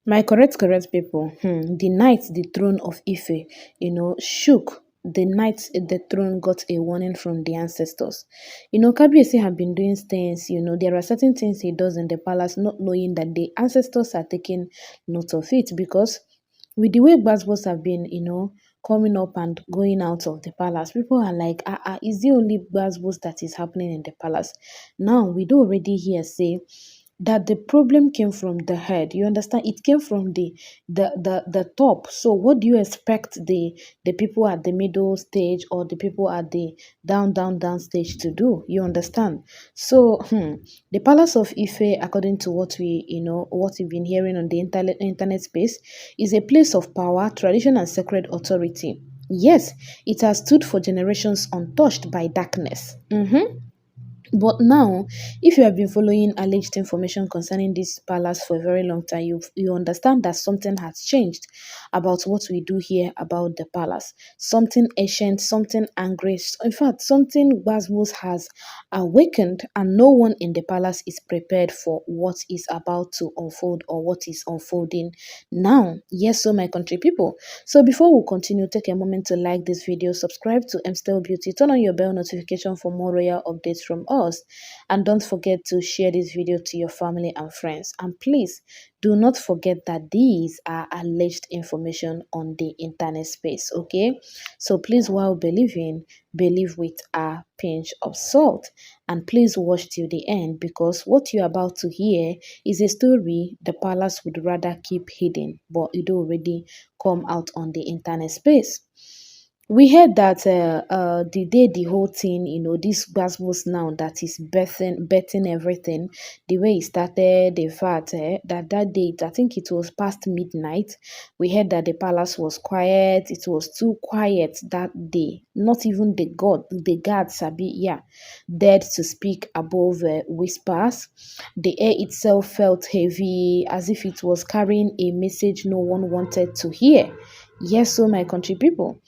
My correct people, the night the throne of Ife, shook. The night the throne got a warning from the ancestors. Kabiyesi have been doing things, there are certain things he does in the palace, not knowing that the ancestors are taking note of it because with the way Gbasgbos have been, coming up and going out of the palace, people are like, is it only Gbasgbos that is happening in the palace? Now, we do already hear say that the problem came from the head. You understand? It came from the top. So what do you expect the people at the middle stage or the people at the down stage to do? You understand? So the palace of Ife, according to what what we've been hearing on the internet space, is a place of power, tradition, and sacred authority. Yes, it has stood for generations untouched by darkness. But now, if you have been following alleged information concerning this palace for a very long time, you understand that something has changed about what we do here about the palace. Something ancient, something angry, in fact, something Basmos has awakened, and no one in the palace is prepared for what is about to unfold or what is unfolding now. Yes, so my country people. So before we continue, take a moment to like this video, subscribe to Mstel Beauty, turn on your bell notification for more royal updates from us, and don't forget to share this video to your family and friends. And please do not forget that these are alleged information on the internet space, okay? So please, while believing, believe with a pinch of salt, and please watch till the end because what you're about to hear is a story the palace would rather keep hidden, but it already come out on the internet space. We heard that the day the whole thing, this Basmos now that is betting everything, the way it started, in fact, that date, I think it was past midnight. We heard that the palace was quiet. It was too quiet that day. Not even the guards, Sabi, yeah, dared to speak above whispers. The air itself felt heavy, as if it was carrying a message no one wanted to hear. Yes, so my country people.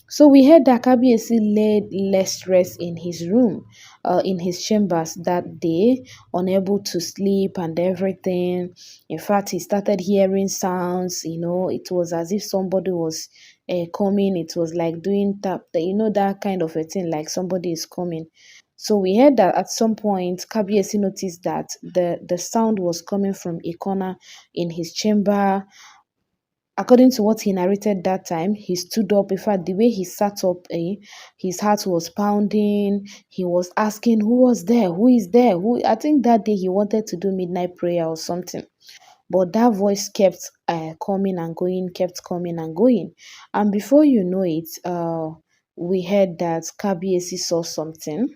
So we heard that Kabiyesi laid less rest in his room, in his chambers that day, unable to sleep and everything. In fact, he started hearing sounds. It was as if somebody was coming. It was like doing tap, that kind of a thing, like somebody is coming. So we heard that at some point, Kabiyesi noticed that the sound was coming from a corner in his chamber. According to what he narrated that time, he stood up. In fact, the way he sat up, his heart was pounding. He was asking, who was there? Who is there? Who? I think that day he wanted to do midnight prayer or something. But that voice kept coming and going, kept coming and going. And before you know it, we heard that Kabiesi saw something.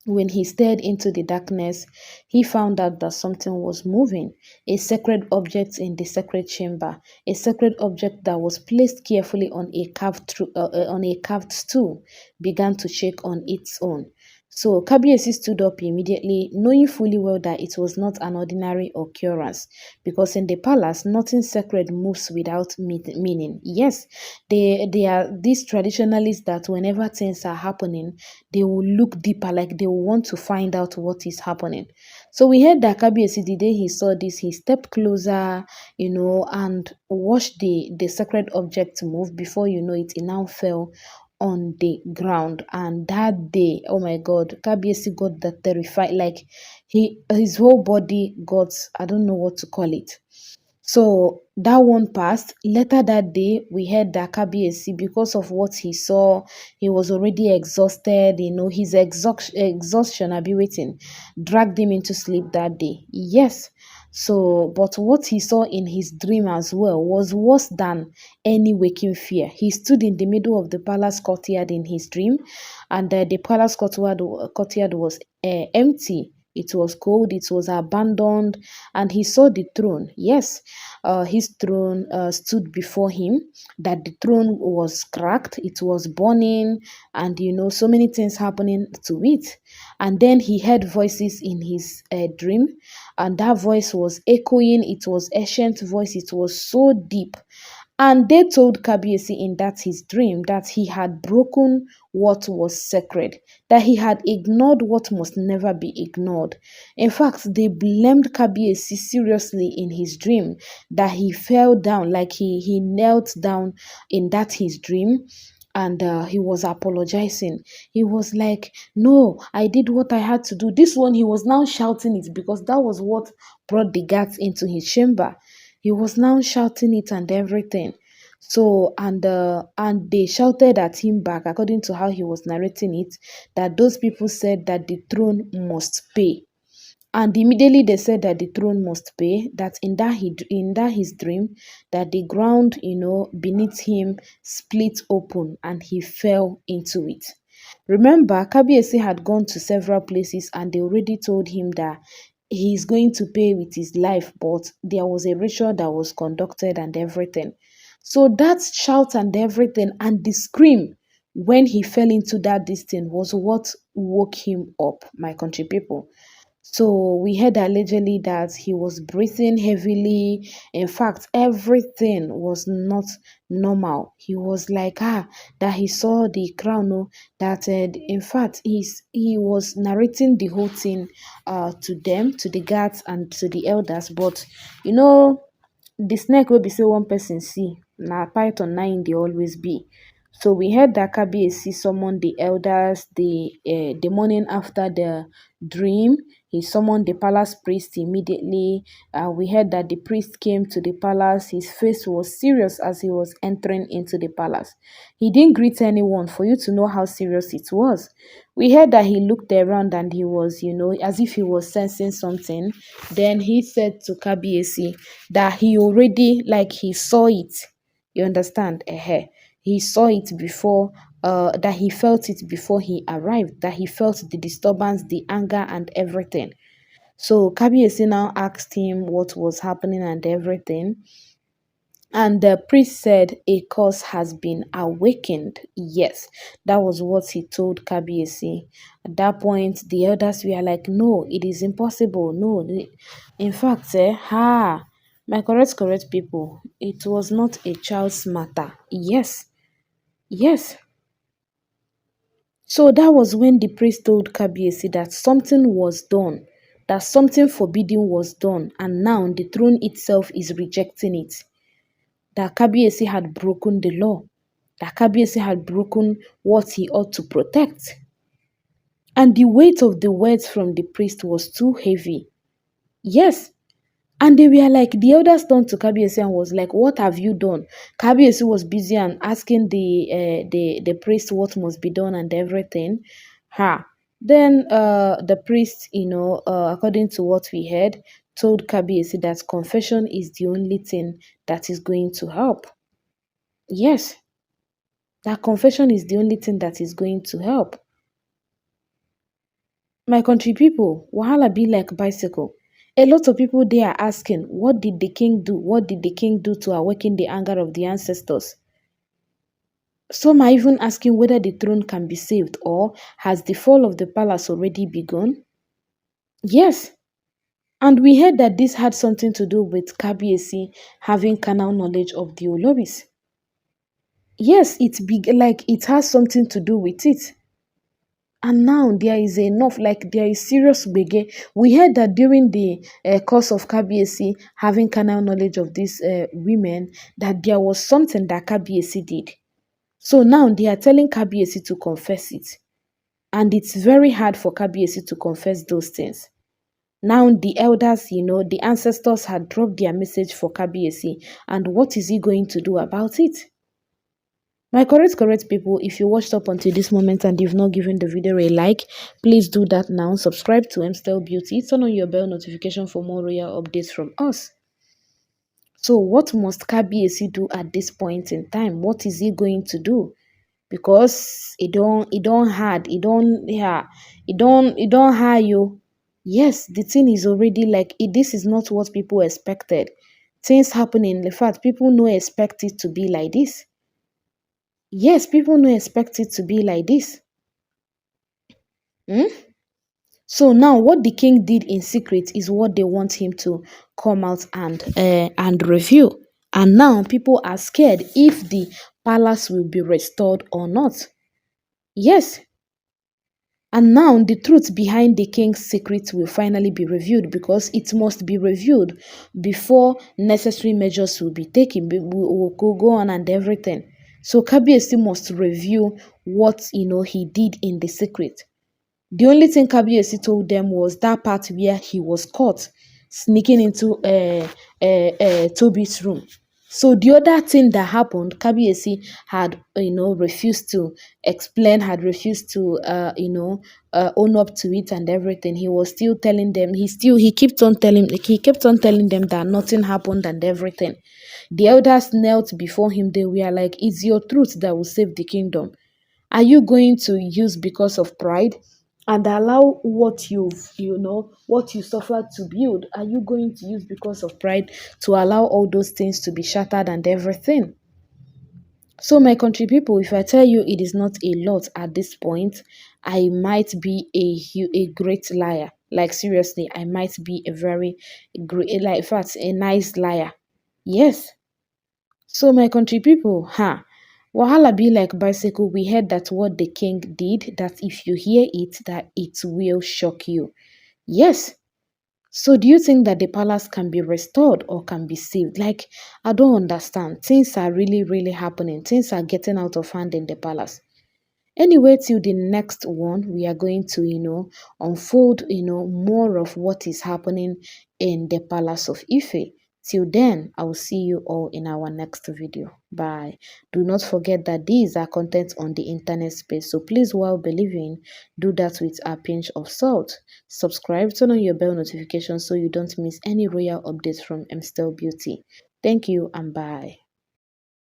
When he stared into the darkness, he found out that something was moving, a sacred object in the sacred chamber, a sacred object that was placed carefully on a carved stool, began to shake on its own. So Kabiyesi stood up immediately, knowing fully well that it was not an ordinary occurrence, because in the palace, nothing sacred moves without meaning. Yes, they are these traditionalists that whenever things are happening, they will look deeper, like they will want to find out what is happening. So we heard that Kabiyesi, the day he saw this, he stepped closer, and watched the sacred object move. Before you know it, it now fell on the ground. And that day, oh my God, Kabiyesi got that terrified, like his whole body got, I don't know what to call it. So that one passed. Later that day, we heard that Kabiyesi, because of what he saw, he was already exhausted. His exhaustion, I'll be waiting, dragged him into sleep that day. Yes. So, but what he saw in his dream as well was worse than any waking fear. He stood in the middle of the palace courtyard in his dream, and the palace courtyard was empty. It was cold, it was abandoned, and he saw the throne. Yes, his throne stood before him, that the throne was cracked, it was burning, and so many things happening to it. And then he heard voices in his dream, and that voice was echoing. It was ancient voice, it was so deep. And they told Kabiesi in that his dream that he had broken what was sacred, that he had ignored what must never be ignored. In fact, they blamed Kabiesi seriously in his dream, that he fell down, like he knelt down in that his dream, and he was apologizing. He was like, no, I did what I had to do. This one, he was now shouting it because that was what brought the guards into his chamber. He was now shouting it and everything. So and they shouted at him back, according to how he was narrating it, that those people said that the throne must pay. And immediately they said that the throne must pay, that in that his dream, that the ground, beneath him split open and he fell into it. Remember, Kabiesi had gone to several places and they already told him that he's going to pay with his life, but there was a ritual that was conducted and everything. So that shout and everything and the scream when he fell into that distance was what woke him up, my country people. So we heard allegedly that he was breathing heavily. In fact, everything was not normal. He was like, that he saw the crown, that in fact he was narrating the whole thing to them, to the guards and to the elders. But you know, the snake will be say one person see, na python 9 they always be. So we heard that Kabiyesi summoned the elders the morning after the dream. He summoned the palace priest immediately. We heard that the priest came to the palace. His face was serious as he was entering into the palace. He didn't greet anyone for you to know how serious it was. We heard that he looked around and he was, as if he was sensing something. Then he said to Kabiyesi that he already, like he saw it. You understand? He saw it before, that he felt it before he arrived, that he felt the disturbance, the anger, and everything. So Kabiyesi now asked him what was happening and everything. And the priest said, a cause has been awakened. Yes, that was what he told Kabiyesi. At that point, the elders were like, no, it is impossible. No, in fact, my correct people, it was not a child's matter. Yes, yes. So that was when the priest told Kabiyesi that something was done, that something forbidden was done, and now the throne itself is rejecting it. That Kabiyesi had broken the law, that Kabiyesi had broken what he ought to protect. And the weight of the words from the priest was too heavy. Yes. And they were like, the elders turned to Kabiyesi and was like, what have you done? Kabiyesi was busy and asking the priest what must be done and everything. Then the priest, according to what we heard, told Kabiyesi that confession is the only thing that is going to help. Yes, that confession is the only thing that is going to help. My country people, wahala be like bicycle. A lot of people they are asking, what did the king do? What did the king do to awaken the anger of the ancestors? Some are even asking whether the throne can be saved or has the fall of the palace already begun? Yes. And we heard that this had something to do with Kabiyesi having carnal knowledge of the Olobis. Yes, it has something to do with it. And now there is enough, like there is serious gbege. We heard that during the course of Kabiyesi having carnal knowledge of these women, that there was something that Kabiyesi did. So now they are telling Kabiyesi to confess it. And it's very hard for Kabiyesi to confess those things. Now the elders, the ancestors had dropped their message for Kabiyesi. And what is he going to do about it? My correct people, if you watched up until this moment and you've not given the video a like, please do that now. Subscribe to Mstyle Beauty. Turn on your bell notification for more royal updates from us. So what must Kabiyesi do at this point in time? What is he going to do? Because it don't hard, it don't hard you. Yes, the thing is already like this is not what people expected. Things happening, in fact, people no expect it to be like this. Yes, people no expect it to be like this. Hmm? So now what the king did in secret is what they want him to come out and review. And now people are scared if the palace will be restored or not. Yes, and now the truth behind the king's secret will finally be revealed, because it must be revealed before necessary measures will be taken, will go on and everything. So Kabiyesi must reveal what he did in the secret. The only thing Kabiyesi told them was that part where he was caught sneaking into Toby's room. So the other thing that happened, Kabiyesi had refused to explain, had refused to own up to it and everything. He was still telling them. He kept on telling them that nothing happened and everything. The elders knelt before him. They were like, "It's your truth that will save the kingdom. Are you going to use because of pride and allow what you suffered to build? Are you going to use because of pride to allow all those things to be shattered and everything?" So, my country people, if I tell you it is not a lot at this point, I might be a great liar. Like, seriously, I might be a very great, like, in fact, a nice liar. Yes. So, my country people, wahala be like bicycle. We heard that what the king did, that if you hear it, that it will shock you. Yes. So, do you think that the palace can be restored or can be saved? Like, I don't understand. Things are really, really happening. Things are getting out of hand in the palace. Anyway, till the next one, we are going to, unfold, more of what is happening in the palace of Ife. Till then, I will see you all in our next video. Bye. Do not forget that these are content on the internet space. So please, while believing, do that with a pinch of salt. Subscribe, turn on your bell notification so you don't miss any royal updates from Mstel Beauty. Thank you and bye.